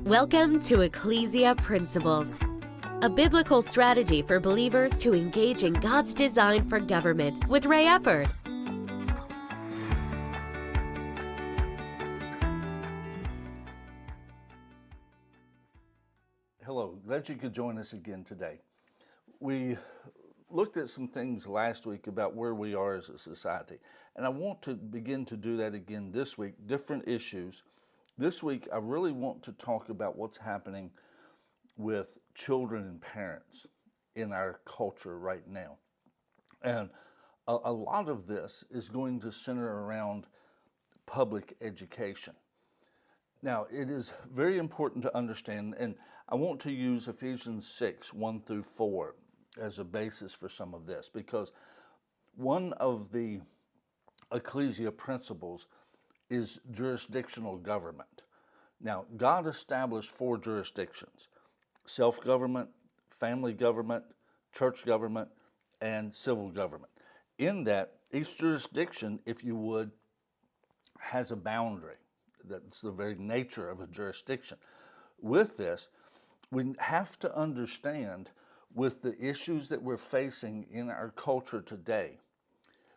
Welcome to Ecclesia Principles, a biblical strategy for believers to engage in God's design for government with Ray Eppard. Hello, glad you could join us again today. We looked at some things last week about where we are as a society, and I want to begin to do that again this week, different issues. This week, I really want to talk about what's happening with children and parents in our culture right now. And a lot of this is going to center around public education. Now, it is very important to understand, and I want to use Ephesians 6, 1 through 4 as a basis for some of this, because one of the ecclesia principles is jurisdictional government. Now, God established 4 jurisdictions: self-government, family government, church government, and civil government. In that, each jurisdiction, if you would, has a boundary. That's the very nature of a jurisdiction. With this, we have to understand, with the issues that we're facing in our culture today,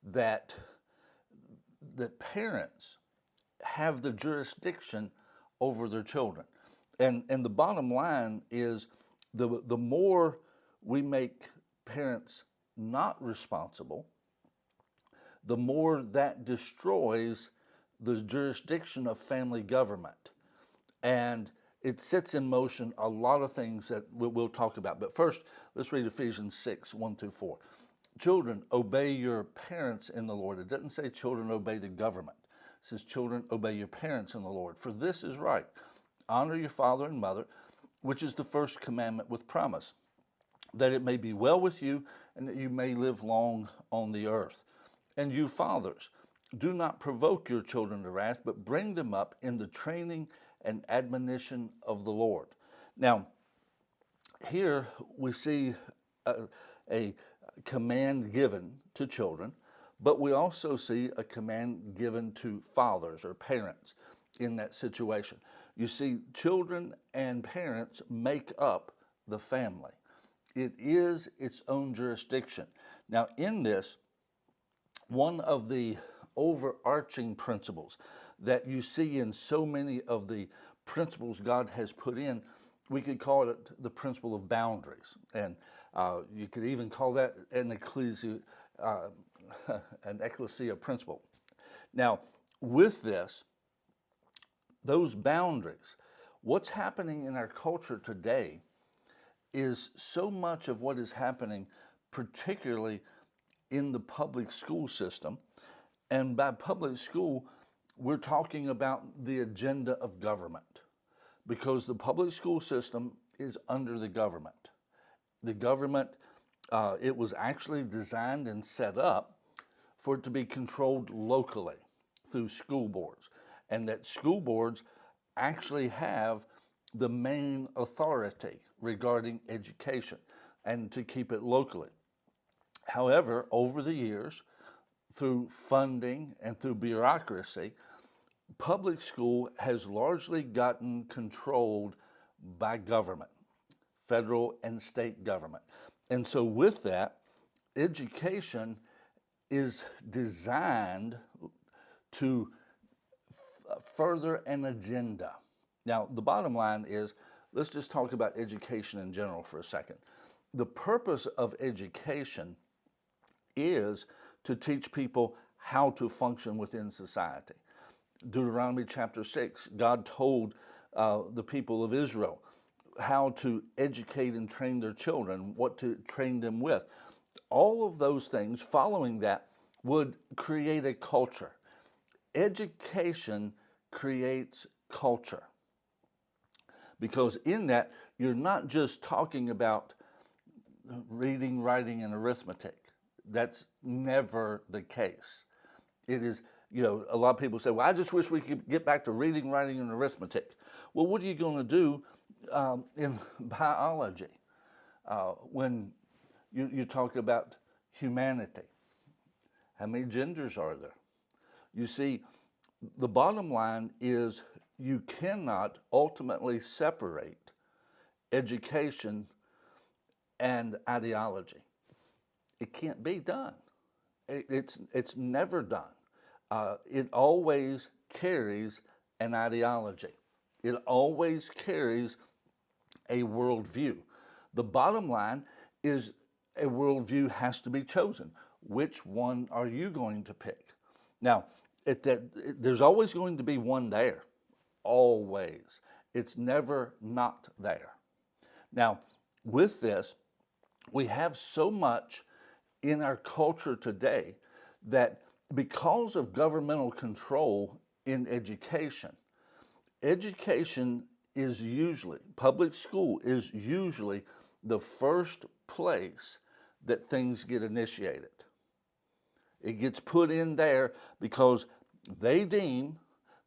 that parents have the jurisdiction over their children. And the bottom line is the more we make parents not responsible, the more that destroys the jurisdiction of family government. And it sets in motion a lot of things that we'll talk about. But first, let's read Ephesians 6, 1 through 4. Children, obey your parents in the Lord. It doesn't say children obey the government. It says children, obey your parents in the Lord. For this is right. Honor your father and mother, which is the first commandment with promise, that it may be well with you and that you may live long on the earth. And you fathers, do not provoke your children to wrath, but bring them up in the training and admonition of the Lord. Now, here we see a command given to children, but we also see a command given to fathers or parents in that situation. You see, children and parents make up the family. It is its own jurisdiction. Now, in this, one of the overarching principles that you see in so many of the principles God has put in, we could call it the principle of boundaries. And you could even call that an ecclesia principle. Now, with this, those boundaries, what's happening in our culture today is so much of what is happening, particularly in the public school system. And by public school, we're talking about the agenda of government, because the public school system is under the government. The government, it was actually designed and set up for it to be controlled locally through school boards, and that school boards actually have the main authority regarding education and to keep it locally. However, over the years, through funding and through bureaucracy, public school has largely gotten controlled by government, federal and state government. And so with that, education is designed to further an agenda. Now, the bottom line is, let's just talk about education in general for a second. The purpose of education is to teach people how to function within society. Deuteronomy chapter 6, God told the people of Israel how to educate and train their children, what to train them with. All of those things following that would create a culture. Education creates culture, because in that, you're not just talking about reading, writing, and arithmetic. That's never the case. It is, a lot of people say, well, I just wish we could get back to reading, writing, and arithmetic. Well, what are you going to do in biology when you talk about humanity? How many genders are there? You see, the bottom line is you cannot ultimately separate education and ideology. It can't be done. It's never done. It always carries an ideology. It always carries a worldview. The bottom line is a worldview has to be chosen. Which one are you going to pick? Now, there's always going to be one there. Always. It's never not there. Now, with this, we have so much in our culture today that because of governmental control in education, public school is usually the first place that things get initiated. It gets put in there because they deem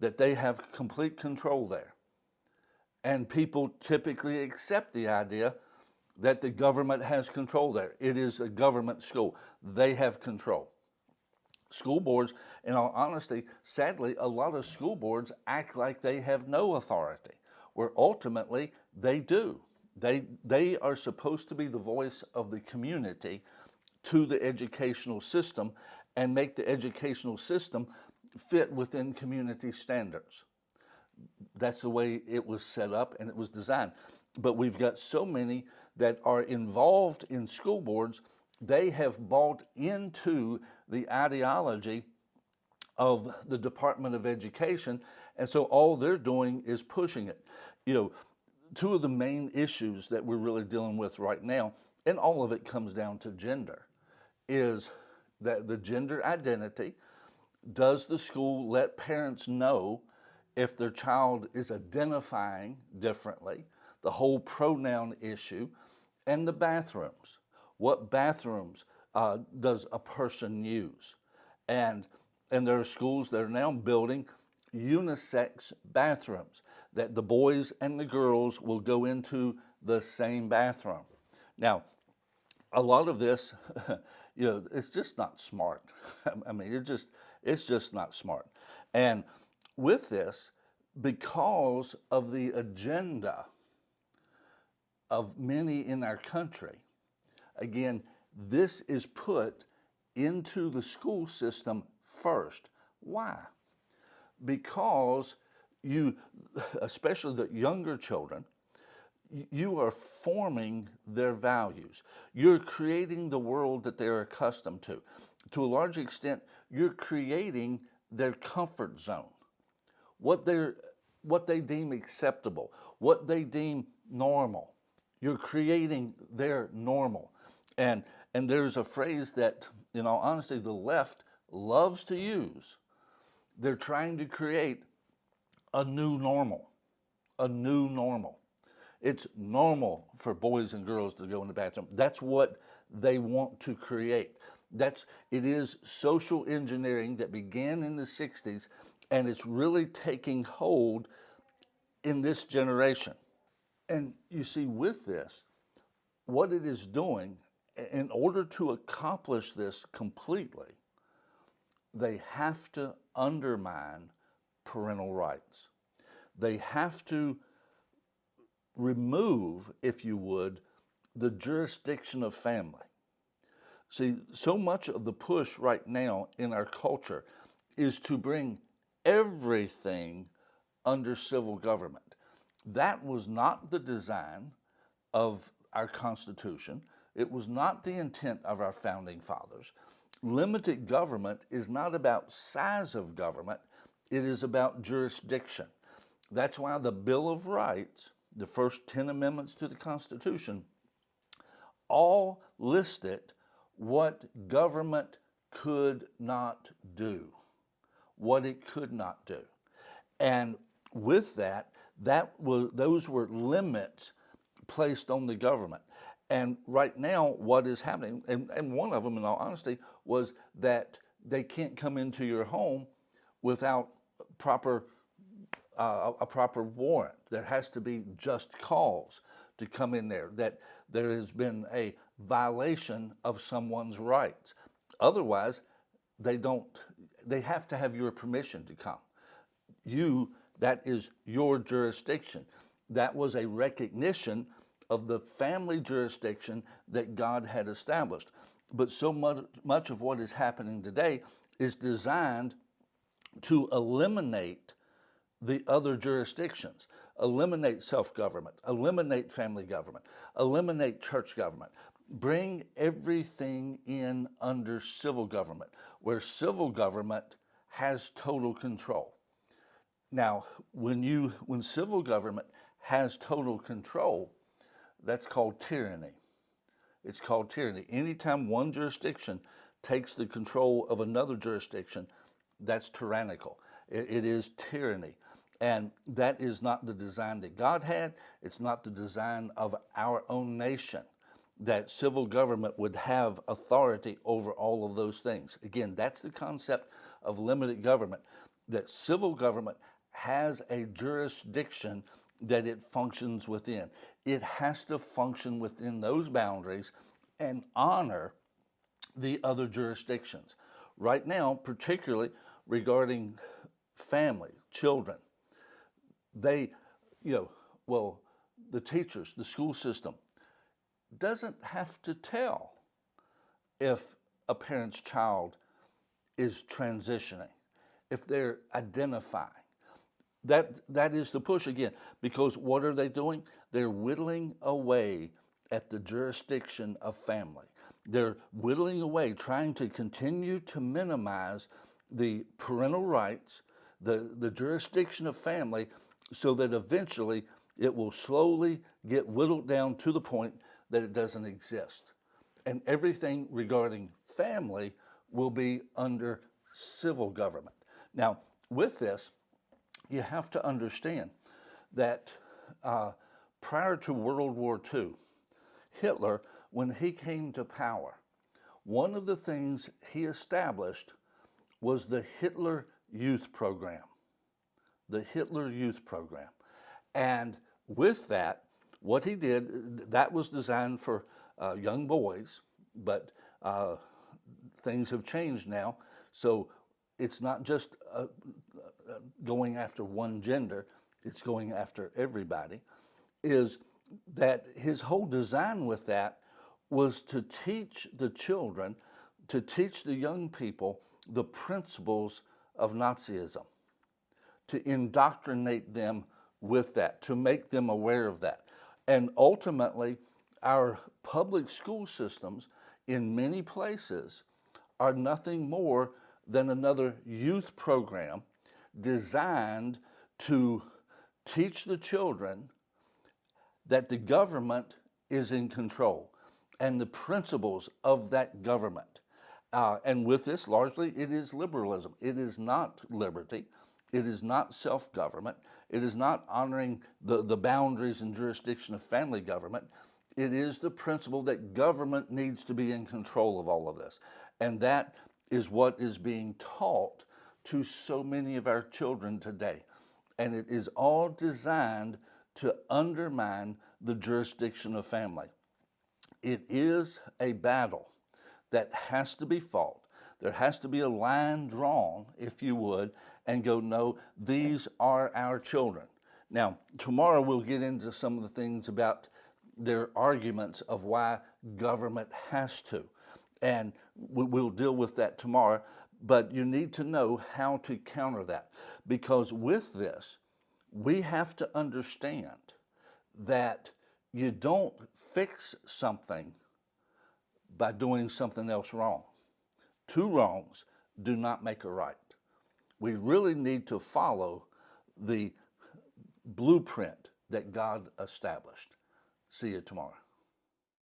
that they have complete control there. And people typically accept the idea that the government has control there. It is a government school. They have control. School boards, in all honesty, sadly, a lot of school boards act like they have no authority, where ultimately they do. They are supposed to be the voice of the community to the educational system and make the educational system fit within community standards. That's the way it was set up and it was designed. But we've got so many that are involved in school boards, they have bought into the ideology of the Department of Education, and so all they're doing is pushing it. You know, two of the main issues that we're really dealing with right now, and all of it comes down to gender, is that the gender identity. Does the school let parents know if their child is identifying differently? The whole pronoun issue, and the bathrooms. What bathrooms does a person use? And there are schools that are now building unisex bathrooms, that the boys and the girls will go into the same bathroom. Now, a lot of this, it's just not smart. I mean, it's just not smart. And with this, because of the agenda of many in our country, again, this is put into the school system first. Why? Because you, especially the younger children, you are forming their values. You're creating the world that they're accustomed to. To a large extent, you're creating their comfort zone. What they deem acceptable, what they deem normal. You're creating their normal. And there's a phrase that, in all honesty, the left loves to use. They're trying to create a new normal. A new normal. It's normal for boys and girls to go in the bathroom. That's what they want to create. It is social engineering that began in the 60s, and it's really taking hold in this generation. And you see, with this, what it is doing, in order to accomplish this completely, they have to undermine parental rights. They have to remove, if you would, the jurisdiction of family. See, so much of the push right now in our culture is to bring everything under civil government. That was not the design of our Constitution. It was not the intent of our founding fathers. Limited government is not about size of government, it is about jurisdiction. That's why the Bill of Rights, the first 10 amendments to the Constitution, all listed what government could not do, what it could not do. And with that, those were limits placed on the government. And right now, what is happening, and one of them, in all honesty, was that they can't come into your home without a proper warrant. There has to be just cause to come in there, that there has been a violation of someone's rights. Otherwise, they have to have your permission to come. You That is your jurisdiction. That was a recognition of the family jurisdiction that God had established. But so much of what is happening today is designed to eliminate the other jurisdictions, eliminate self-government, eliminate family government, eliminate church government, bring everything in under civil government, where civil government has total control. Now, when civil government has total control, that's called tyranny. It's called tyranny. Anytime one jurisdiction takes the control of another jurisdiction, that's tyrannical. It is tyranny. And that is not the design that God had. It's not the design of our own nation, that civil government would have authority over all of those things. Again, that's the concept of limited government, that civil government has a jurisdiction that it functions within. It has to function within those boundaries and honor the other jurisdictions. Right now, particularly regarding family, children, the teachers, the school system doesn't have to tell if a parent's child is transitioning, if they're identifying. That is the push again, because what are they doing? They're whittling away at the jurisdiction of family. They're whittling away, trying to continue to minimize the parental rights, the jurisdiction of family, so that eventually it will slowly get whittled down to the point that it doesn't exist. And everything regarding family will be under civil government. Now, with this, you have to understand that prior to World War II, Hitler, when he came to power, one of the things he established was the Hitler Youth Program. The Hitler Youth Program. And with that, what he did, that was designed for young boys, but things have changed now. So it's not just going after one gender, it's going after everybody, is that his whole design with that was to teach the children, to teach the young people the principles of Nazism, to indoctrinate them with that, to make them aware of that. And ultimately, our public school systems in many places are nothing more than another youth program designed to teach the children that the government is in control and the principles of that government. And with this, largely, it is liberalism. It is not liberty. It is not self-government. It is not honoring the boundaries and jurisdiction of family government. It is the principle that government needs to be in control of all of this. And that is what is being taught to so many of our children today. And it is all designed to undermine the jurisdiction of family. It is a battle that has to be fought. There has to be a line drawn, if you would, and go, no, these are our children. Now, tomorrow we'll get into some of the things about their arguments of why government has to. And we'll deal with that tomorrow. But you need to know how to counter that. Because with this, we have to understand that you don't fix something by doing something else wrong. Two wrongs do not make a right. We really need to follow the blueprint that God established. See you tomorrow.